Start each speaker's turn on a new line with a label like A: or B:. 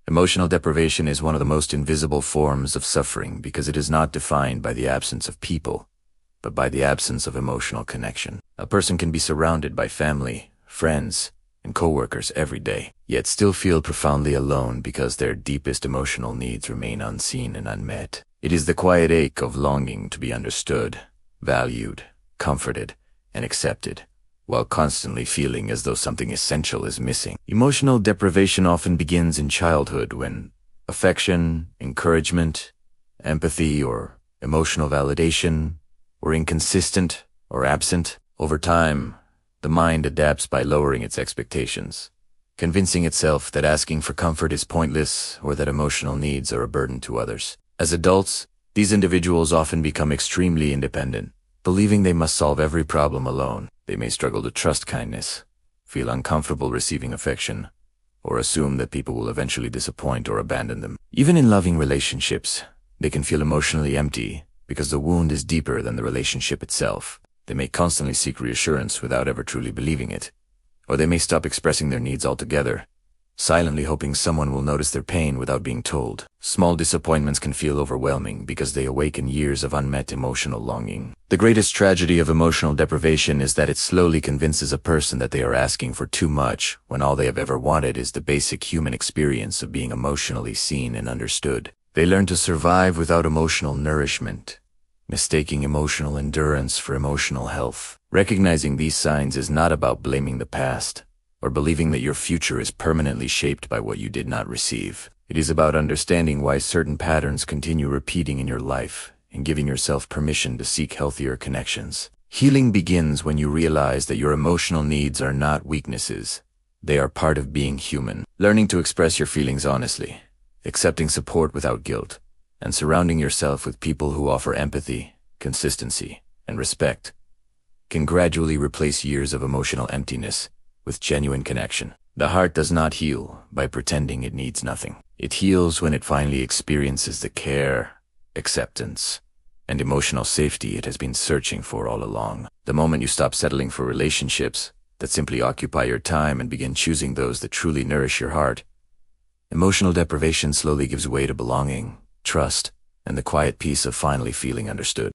A: Emotional deprivation is one of the most invisible forms of suffering because it is not defined by the absence of people, but by the absence of emotional connection. A person can be surrounded by family, friends, and coworkers every day, yet still feel profoundly alone because their deepest emotional needs remain unseen and unmet. It is the quiet ache of longing to be understood, valued, comforted, and accepted, while constantly feeling as though something essential is missing. Emotional deprivation often begins in childhood when affection, encouragement, empathy, or emotional validation were inconsistent or absent. Over time, the mind adapts by lowering its expectations, convincing itself that asking for comfort is pointless or that emotional needs are a burden to others. As adults, these individuals often become extremely independent, believing they must solve every problem alone. They may struggle to trust kindness, feel uncomfortable receiving affection, or assume that people will eventually disappoint or abandon them. Even in loving relationships, they can feel emotionally empty because the wound is deeper than the relationship itself. They may constantly seek reassurance without ever truly believing it, or they may stop expressing their needs altogether, silently hoping someone will notice their pain without being told. Small disappointments can feel overwhelming because they awaken years of unmet emotional longing. The greatest tragedy of emotional deprivation is that it slowly convinces a person that they are asking for too much when all they have ever wanted is the basic human experience of being emotionally seen and understood. They learn to survive without emotional nourishment, mistaking emotional endurance for emotional health. Recognizing these signs is not about blaming the past or believing that your future is permanently shaped by what you did not receive. It is about understanding why certain patterns continue repeating in your life and giving yourself permission to seek healthier connections. Healing begins when you realize that your emotional needs are not weaknesses. They are part of being human. Learning to express your feelings honestly, accepting support without guilt, and surrounding yourself with people who offer empathy, consistency, and respect can gradually replace years of emotional emptiness with genuine connection. The heart does not heal by pretending it needs nothing. It heals when it finally experiences the care, acceptance, and emotional safety it has been searching for all along. The moment you stop settling for relationships that simply occupy your time and begin choosing those that truly nourish your heart, emotional deprivation slowly gives way to belonging, trust, and the quiet peace of finally feeling understood.